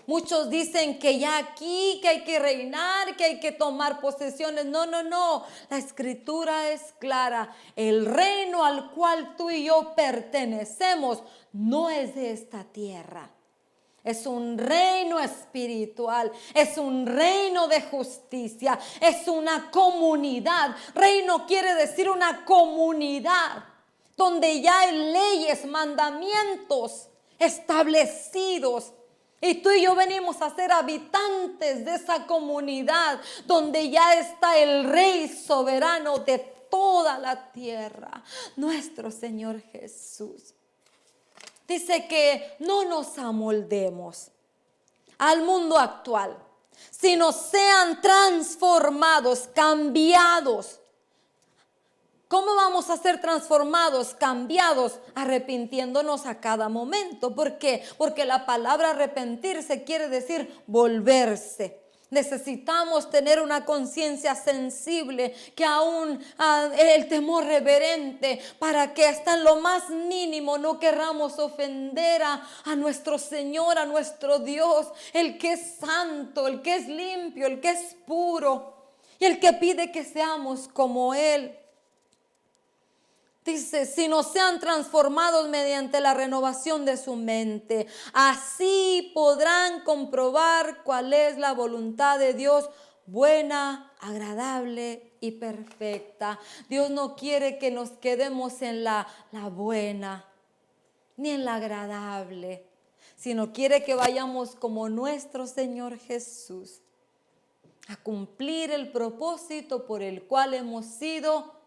Muchos dicen que ya aquí, que hay que reinar, que hay que tomar posesiones. No. La escritura es clara. El reino al cual tú y yo pertenecemos no es de esta tierra. Es un reino espiritual, es un reino de justicia, es una comunidad. Reino quiere decir una comunidad donde ya hay leyes, mandamientos establecidos. Y tú y yo venimos a ser habitantes de esa comunidad donde ya está el Rey soberano de toda la tierra, nuestro Señor Jesús. Dice que no nos amoldemos al mundo actual, sino sean transformados, cambiados. ¿Cómo vamos a ser transformados, cambiados? Arrepintiéndonos a cada momento. ¿Por qué? Porque la palabra arrepentirse quiere decir volverse. Necesitamos tener una conciencia sensible, que aún el temor reverente, para que hasta en lo más mínimo no querramos ofender a nuestro Señor, a nuestro Dios, el que es santo, el que es limpio, el que es puro y el que pide que seamos como Él. Dice, si no sean transformados mediante la renovación de su mente, así podrán comprobar cuál es la voluntad de Dios, buena, agradable y perfecta. Dios no quiere que nos quedemos en la buena, ni en la agradable, sino quiere que vayamos como nuestro Señor Jesús, a cumplir el propósito por el cual hemos sido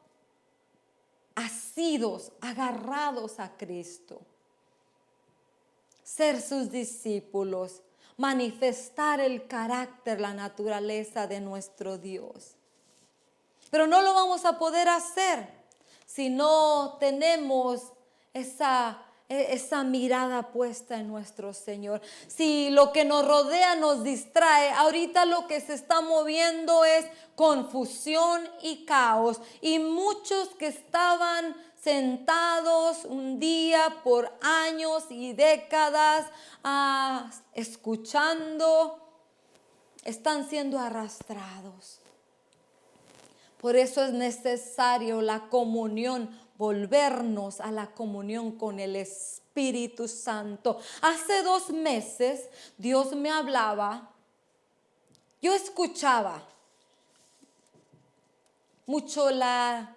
asidos, agarrados a Cristo, ser sus discípulos, manifestar el carácter, la naturaleza de nuestro Dios. Pero no lo vamos a poder hacer si no tenemos esa mirada puesta en nuestro Señor. Si lo que nos rodea nos distrae, ahorita lo que se está moviendo es confusión y caos. Y muchos que estaban sentados un día por años y décadas escuchando, están siendo arrastrados. Por eso es necesario la comunión volvernos a la comunión con el Espíritu Santo. Hace 2 meses Dios me hablaba, yo escuchaba mucho la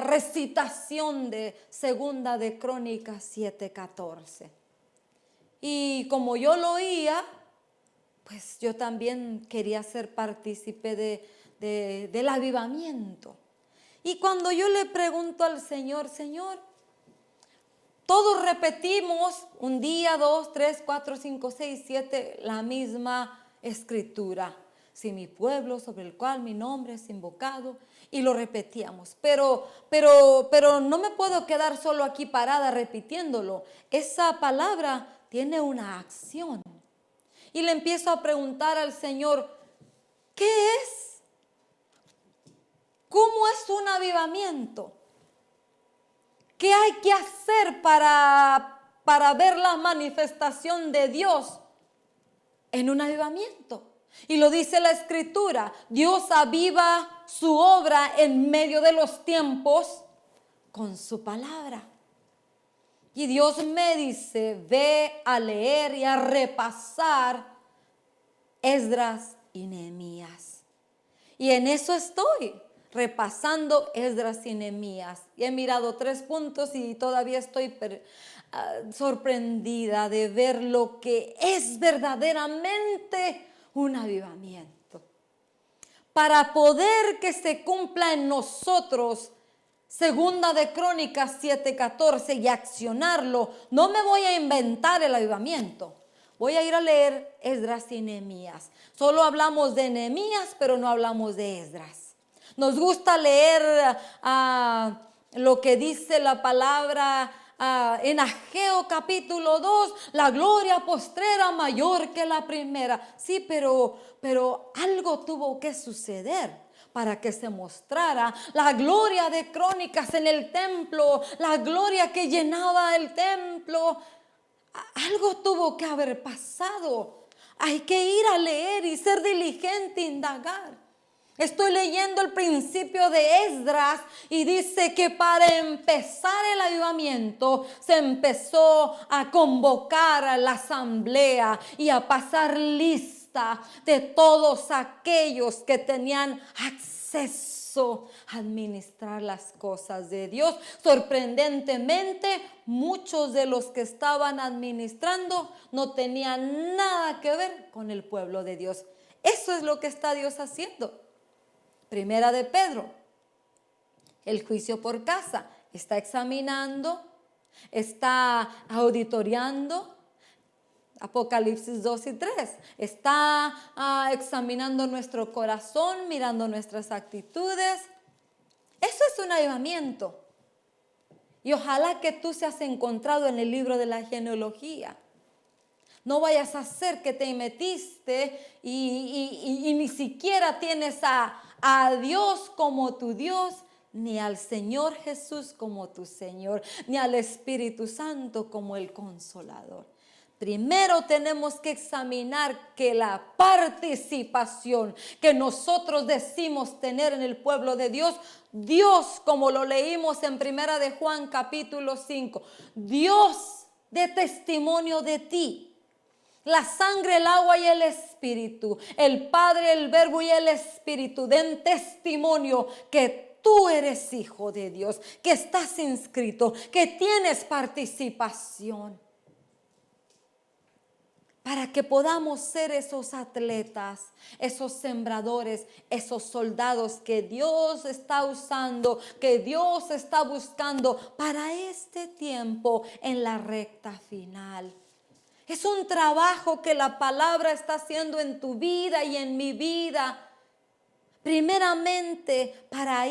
recitación de Segunda de Crónicas 7:14. Y como yo lo oía, pues yo también quería ser partícipe del avivamiento. Y cuando yo le pregunto al Señor, Señor, todos repetimos 1 día, 2, 3, 4, 5, 6, 7, la misma escritura. Si mi pueblo sobre el cual mi nombre es invocado, y lo repetíamos. Pero no me puedo quedar solo aquí parada repitiéndolo. Esa palabra tiene una acción. Y le empiezo a preguntar al Señor, ¿qué es? ¿Cómo es un avivamiento? ¿Qué hay que hacer para ver la manifestación de Dios en un avivamiento? Y lo dice la Escritura, Dios aviva su obra en medio de los tiempos con su palabra. Y Dios me dice, ve a leer y a repasar Esdras y Nehemías. Y en eso estoy, repasando Esdras y Nehemías. Y he mirado 3 puntos y todavía estoy sorprendida de ver lo que es verdaderamente un avivamiento. Para poder que se cumpla en nosotros Segunda de Crónicas 7:14 y accionarlo, no me voy a inventar el avivamiento. Voy a ir a leer Esdras y Nehemías. Solo hablamos de Nehemías, pero no hablamos de Esdras. Nos gusta leer lo que dice la palabra en Ageo capítulo 2, la gloria postrera mayor que la primera. Sí, pero algo tuvo que suceder para que se mostrara la gloria de Crónicas en el templo, la gloria que llenaba el templo. Algo tuvo que haber pasado. Hay que ir a leer y ser diligente, indagar. Estoy leyendo el principio de Esdras y dice que para empezar el avivamiento se empezó a convocar a la asamblea y a pasar lista de todos aquellos que tenían acceso a administrar las cosas de Dios. Sorprendentemente, muchos de los que estaban administrando no tenían nada que ver con el pueblo de Dios. Eso es lo que está Dios haciendo. Primera de Pedro, el juicio por casa, está examinando, está auditoriando. Apocalipsis 2 y 3, está examinando nuestro corazón, mirando nuestras actitudes. Eso es un avivamiento. Y ojalá que tú seas encontrado en el libro de la genealogía. No vayas a ser que te metiste y ni siquiera tienes a Dios como tu Dios, ni al Señor Jesús como tu Señor, ni al Espíritu Santo como el Consolador. Primero tenemos que examinar que la participación que nosotros decimos tener en el pueblo de Dios, Dios, como lo leímos en Primera de Juan capítulo 5, Dios dé testimonio de ti. La sangre, el agua y el Espíritu, el Padre, el Verbo y el Espíritu den testimonio que tú eres hijo de Dios, que estás inscrito, que tienes participación. Para que podamos ser esos atletas, esos sembradores, esos soldados que Dios está usando, que Dios está buscando para este tiempo en la recta final. Es un trabajo que la palabra está haciendo en tu vida y en mi vida. Primeramente para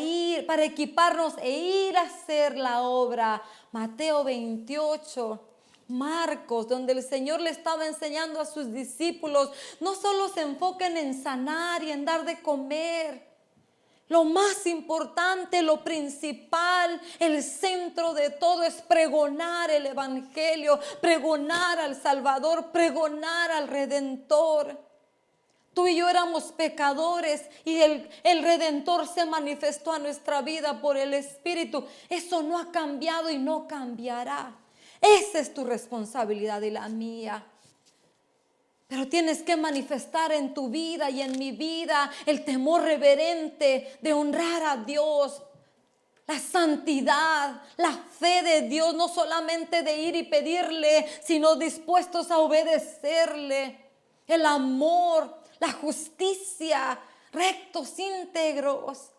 equiparnos e ir a hacer la obra. Mateo 28. Marcos, donde el Señor le estaba enseñando a sus discípulos, no solo se enfoquen en sanar y en dar de comer. Lo más importante, lo principal, el centro de todo es pregonar el Evangelio, pregonar al Salvador, pregonar al Redentor. Tú y yo éramos pecadores y el Redentor se manifestó a nuestra vida por el Espíritu. Eso no ha cambiado y no cambiará. Esa es tu responsabilidad y la mía. Pero tienes que manifestar en tu vida y en mi vida el temor reverente de honrar a Dios, la santidad, la fe de Dios, no solamente de ir y pedirle, sino dispuestos a obedecerle, el amor, la justicia, rectos, íntegros.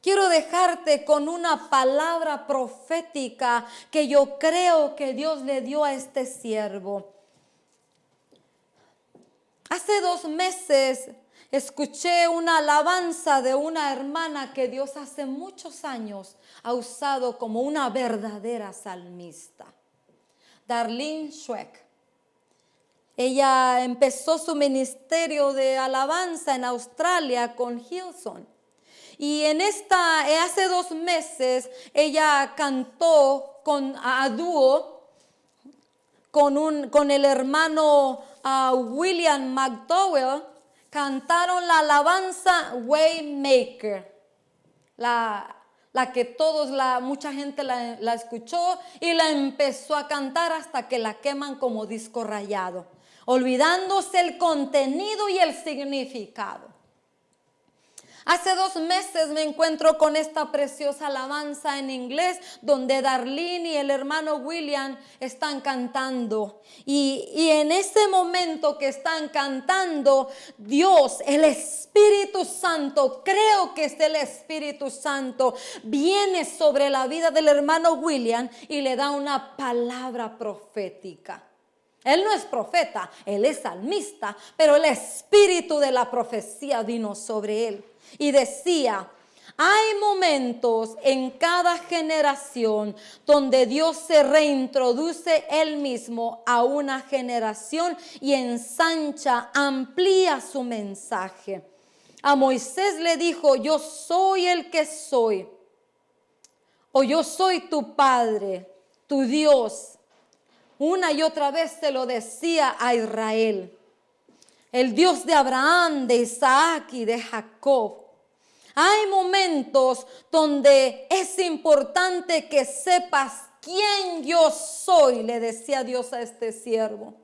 Quiero dejarte con una palabra profética que yo creo que Dios le dio a este siervo. Hace 2 meses escuché una alabanza de una hermana que Dios hace muchos años ha usado como una verdadera salmista, Darlene Zschech. Ella empezó su ministerio de alabanza en Australia con Hillsong. Y hace 2 meses ella cantó a dúo con el hermano William McDowell. Cantaron la alabanza Waymaker, la que mucha gente la escuchó y la empezó a cantar hasta que la queman como disco rayado, olvidándose el contenido y el significado. Hace 2 meses me encuentro con esta preciosa alabanza en inglés donde Darlene y el hermano William están cantando. Y en ese momento que están cantando, Dios, el Espíritu Santo, creo que es el Espíritu Santo, viene sobre la vida del hermano William y le da una palabra profética. Él no es profeta, él es salmista, pero el espíritu de la profecía vino sobre él. Y decía, hay momentos en cada generación donde Dios se reintroduce él mismo a una generación y ensancha, amplía su mensaje. A Moisés le dijo, yo soy el que soy, o yo soy tu padre, tu Dios. Una y otra vez se lo decía a Israel. El Dios de Abraham, de Isaac y de Jacob. Hay momentos donde es importante que sepas quién yo soy, le decía Dios a este siervo.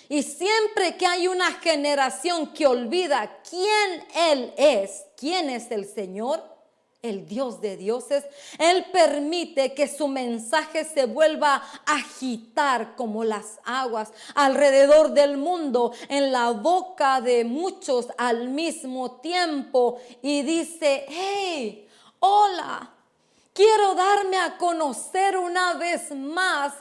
Y siempre que hay una generación que olvida quién Él es, quién es el Señor, el Dios de dioses, Él permite que su mensaje se vuelva a agitar como las aguas alrededor del mundo, en la boca de muchos al mismo tiempo. Y dice, hey, hola, quiero darme a conocer una vez más.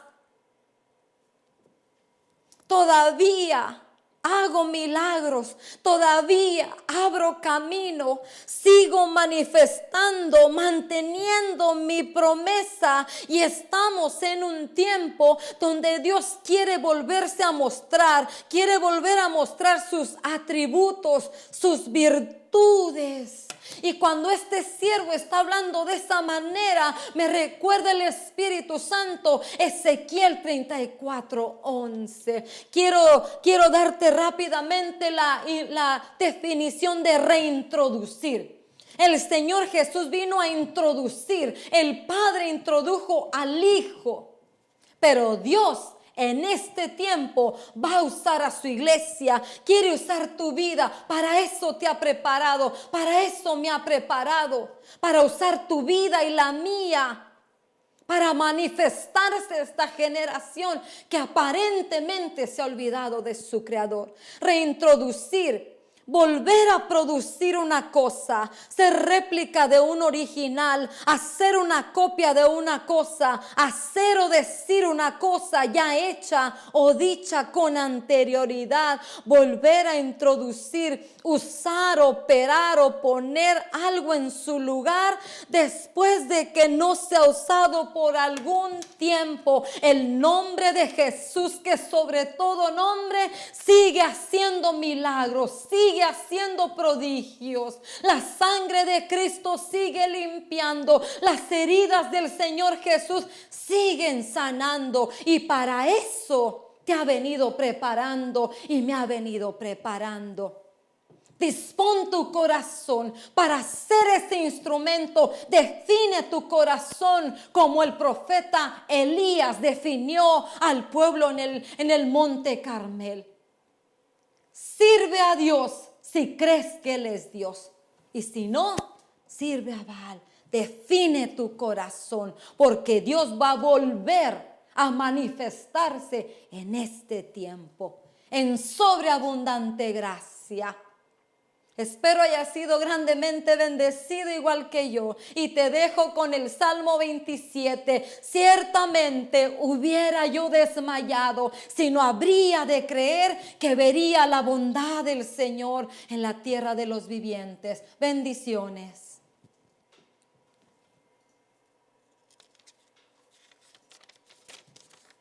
Todavía hago milagros, todavía abro camino, sigo manifestando, manteniendo mi promesa y estamos en un tiempo donde Dios quiere volverse a mostrar, quiere volver a mostrar sus atributos, sus virtudes. Y cuando este siervo está hablando de esa manera, me recuerda el Espíritu Santo, Ezequiel 34:11. Quiero darte rápidamente la definición de reintroducir. El Señor Jesús vino a introducir, el Padre introdujo al Hijo, pero Dios en este tiempo va a usar a su iglesia, quiere usar tu vida, para eso te ha preparado, para eso me ha preparado, para usar tu vida y la mía, para manifestarse esta generación que aparentemente se ha olvidado de su Creador. Reintroducir, volver a producir una cosa, ser réplica de un original, hacer una copia de una cosa, hacer o decir una cosa ya hecha o dicha con anterioridad, volver a introducir, usar, operar o poner algo en su lugar después de que no se ha usado por algún tiempo. El nombre de Jesús, que sobre todo nombre, sigue haciendo milagros, sigue haciendo prodigios. La sangre de Cristo sigue limpiando. Las heridas del Señor Jesús siguen sanando. Y para eso te ha venido preparando y me ha venido preparando. Dispón tu corazón para ser ese instrumento. Define tu corazón como el profeta Elías definió al pueblo en el monte Carmel. Sirve a Dios si crees que Él es Dios. Y si no, sirve a Baal. Define tu corazón, porque Dios va a volver a manifestarse en este tiempo, en sobreabundante gracia. Espero haya sido grandemente bendecido igual que yo. Y te dejo con el Salmo 27. Ciertamente hubiera yo desmayado si no habría de creer que vería la bondad del Señor en la tierra de los vivientes. Bendiciones.